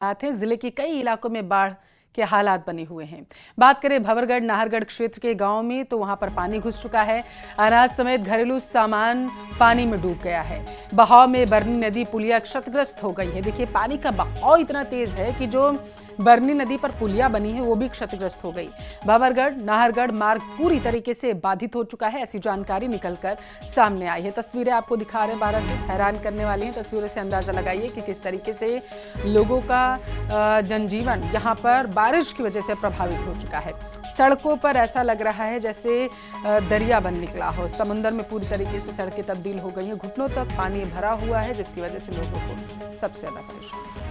थे। जिले के कई इलाकों में बाढ़ के हालात बने हुए हैं। बात करें भंवरगढ़ नाहरगढ़ क्षेत्र के गांव में तो वहां पर पानी घुस चुका है। अनाज समेत घरेलू सामान पानी में डूब गया है। बहाव में बरनी नदी पुलिया क्षतिग्रस्त हो गई है। देखिए, पानी का बहाव इतना तेज है कि जो बरनी नदी पर पुलिया बनी है वो भी क्षतिग्रस्त हो गई। भंवरगढ़ नाहरगढ़ मार्ग पूरी तरीके से बाधित हो चुका है, ऐसी जानकारी निकलकर सामने आई है। तस्वीरें आपको दिखा रहे हैं, 12 से हैरान करने वाली हैं। तस्वीरों से अंदाजा लगाइए कि किस तरीके से लोगों का जनजीवन यहाँ पर बारिश की वजह से प्रभावित हो चुका है। सड़कों पर ऐसा लग रहा है जैसे दरिया बन निकला हो। समुद्र में पूरी तरीके से सड़कें तब्दील हो गई हैं। घुटनों तक पानी भरा हुआ है, जिसकी वजह से लोगों को सबसे ज्यादा परेशानी।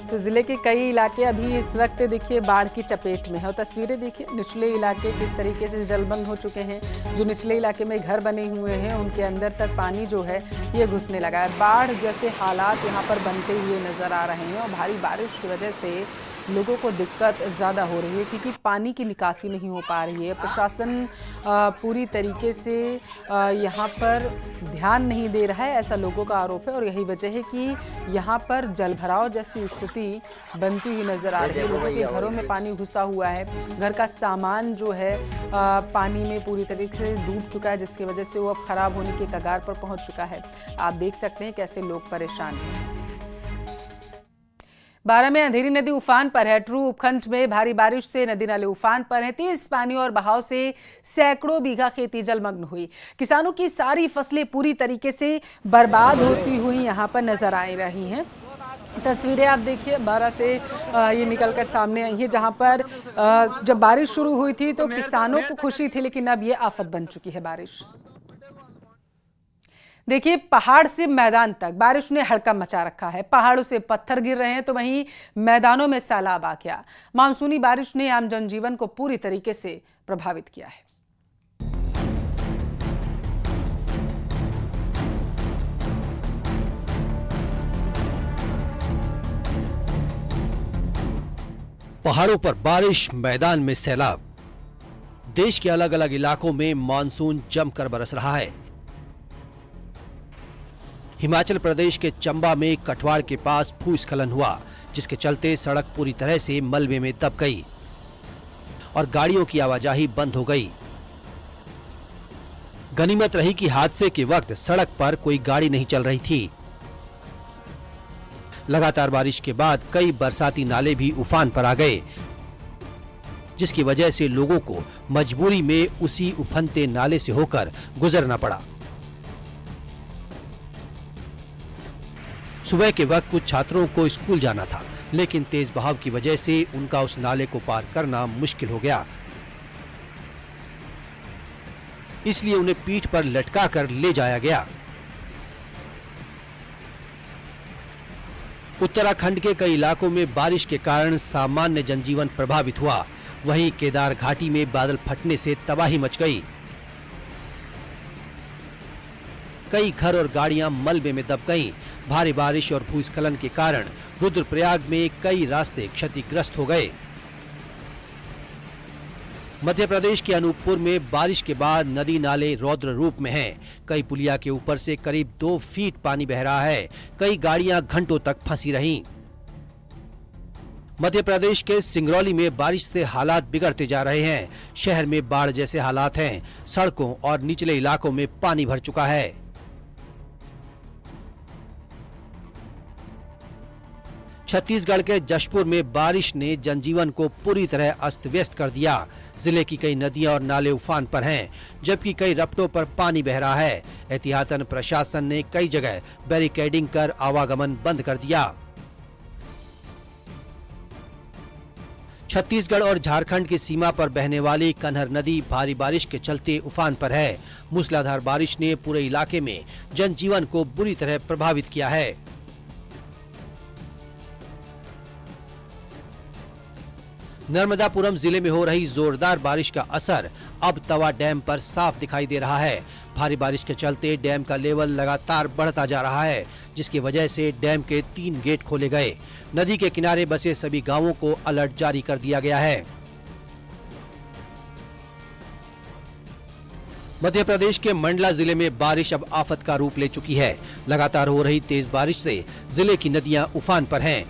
तो जिले के कई इलाके अभी इस वक्त देखिए बाढ़ की चपेट में है। और तस्वीरें देखिए, निचले इलाके किस तरीके से जलमग्न हो चुके हैं। जो निचले इलाके में घर बने हुए हैं उनके अंदर तक पानी जो है ये घुसने लगा है। बाढ़ जैसे हालात यहाँ पर बनते हुए नजर आ रहे हैं और भारी बारिश की वजह से लोगों को दिक्कत ज़्यादा हो रही है क्योंकि पानी की निकासी नहीं हो पा रही है। प्रशासन पूरी तरीके से यहाँ पर ध्यान नहीं दे रहा है, ऐसा लोगों का आरोप है। और यही वजह है कि यहाँ पर जलभराव जैसी स्थिति बनती हुई नजर आ रही है। लोगों के घरों में पानी घुसा हुआ है। घर का सामान जो है पानी में पूरी तरीके से डूब चुका है, जिसकी वजह से वो अब खराब होने के कगार पर पहुंच चुका है। आप देख सकते हैं कैसे लोग परेशान हैं। 12 में अंधेरी नदी उफान पर है। ट्रू उपखंड में भारी बारिश से नदी नाले उफान पर है। तेज पानी और बहाव से सैकड़ों बीघा खेती जलमग्न हुई। किसानों की सारी फसलें पूरी तरीके से बर्बाद होती हुई यहां पर नजर आ रही हैं। तस्वीरें आप देखिए 12 से ये निकलकर सामने आई है, जहां पर जब बारिश शुरू हुई थी तो किसानों को खुशी थी, लेकिन अब ये आफत बन चुकी है बारिश। देखिए, पहाड़ से मैदान तक बारिश ने हड़कंप मचा रखा है। पहाड़ों से पत्थर गिर रहे हैं तो वहीं मैदानों में सैलाब आ गया। मानसूनी बारिश ने आम जनजीवन को पूरी तरीके से प्रभावित किया है। पहाड़ों पर बारिश, मैदान में सैलाब। देश के अलग अलग इलाकों में मानसून जमकर बरस रहा है। हिमाचल प्रदेश के चंबा में कठवाड़ के पास भूस्खलन हुआ, जिसके चलते सड़क पूरी तरह से मलबे में दब गई और गाड़ियों की आवाजाही बंद हो गई। गनीमत रही कि हादसे के वक्त सड़क पर कोई गाड़ी नहीं चल रही थी। लगातार बारिश के बाद कई बरसाती नाले भी उफान पर आ गए, जिसकी वजह से लोगों को मजबूरी में उसी उफनते नाले से होकर गुजरना पड़ा। सुबह के वक्त कुछ छात्रों को स्कूल जाना था, लेकिन तेज बहाव की वजह से उनका उस नाले को पार करना मुश्किल हो गया। इसलिए उन्हें पीठ पर लटका कर ले जाया गया। उत्तराखंड के कई इलाकों में बारिश के कारण सामान्य जनजीवन प्रभावित हुआ। वहीं केदार घाटी में बादल फटने से तबाही मच गई। कई घर और गाड़ियां मलबे में दब गईं। भारी बारिश और भूस्खलन के कारण रुद्रप्रयाग में कई रास्ते क्षतिग्रस्त हो गए। मध्य प्रदेश के अनूपपुर में बारिश के बाद नदी नाले रौद्र रूप में हैं। कई पुलिया के ऊपर से करीब 2 फीट पानी बह रहा है। कई गाड़ियां घंटों तक फंसी रहीं। मध्य प्रदेश के सिंगरौली में बारिश से हालात बिगड़ते जा रहे हैं। शहर में बाढ़ जैसे हालात हैं। सड़कों और निचले इलाकों में पानी भर चुका है। छत्तीसगढ़ के जशपुर में बारिश ने जनजीवन को पूरी तरह अस्त व्यस्त कर दिया। जिले की कई नदियां और नाले उफान पर हैं, जबकि कई रपटों पर पानी बह रहा है। एहतियातन प्रशासन ने कई जगह बैरिकेडिंग कर आवागमन बंद कर दिया। छत्तीसगढ़ और झारखंड की सीमा पर बहने वाली कन्हर नदी भारी बारिश के चलते उफान पर है। मूसलाधार बारिश ने पूरे इलाके में जनजीवन को बुरी तरह प्रभावित किया है। नर्मदापुरम जिले में हो रही जोरदार बारिश का असर अब तवा डैम पर साफ दिखाई दे रहा है। भारी बारिश के चलते डैम का लेवल लगातार बढ़ता जा रहा है, जिसकी वजह से डैम के 3 गेट खोले गए। नदी के किनारे बसे सभी गांवों को अलर्ट जारी कर दिया गया है। मध्य प्रदेश के मंडला जिले में बारिश अब आफत का रूप ले चुकी है। लगातार हो रही तेज बारिश से जिले की नदियां उफान पर हैं।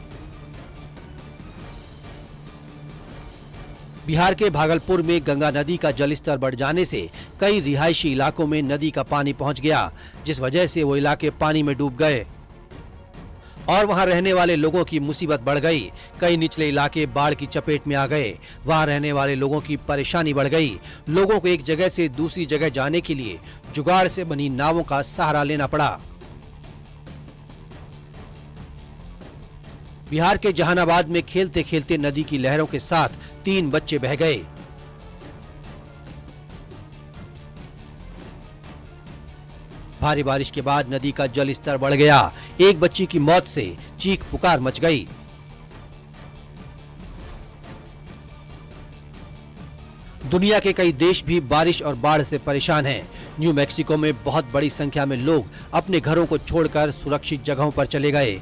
बिहार के भागलपुर में गंगा नदी का जलस्तर बढ़ जाने से कई रिहायशी इलाकों में नदी का पानी पहुंच गया, जिस वजह से वो इलाके पानी में डूब गए और वहां रहने वाले लोगों की मुसीबत बढ़ गई। कई निचले इलाके बाढ़ की चपेट में आ गए। वहां रहने वाले लोगों की परेशानी बढ़ गई। लोगों को एक जगह से दूसरी जगह जाने के लिए जुगाड़ से बनी नावों का सहारा लेना पड़ा। बिहार के जहानाबाद में खेलते खेलते नदी की लहरों के साथ 3 बच्चे बह गए। भारी बारिश के बाद नदी का जल स्तर बढ़ गया। एक बच्ची की मौत से चीख पुकार मच गई। दुनिया के कई देश भी बारिश और बाढ़ से परेशान हैं। न्यू मैक्सिको में बहुत बड़ी संख्या में लोग अपने घरों को छोड़कर सुरक्षित जगहों पर चले गए।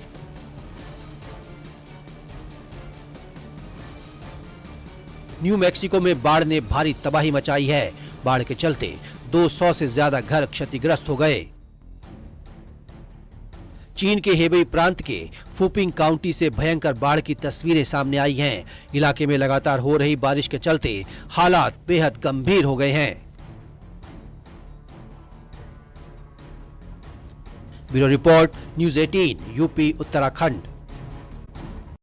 न्यू मैक्सिको में बाढ़ ने भारी तबाही मचाई है। बाढ़ के चलते 200 से ज्यादा घर क्षतिग्रस्त हो गए। चीन के हेबेई प्रांत के फुपिंग काउंटी से भयंकर बाढ़ की तस्वीरें सामने आई हैं। इलाके में लगातार हो रही बारिश के चलते हालात बेहद गंभीर हो गए हैं। Bureau report, news 18, UP Uttarakhand.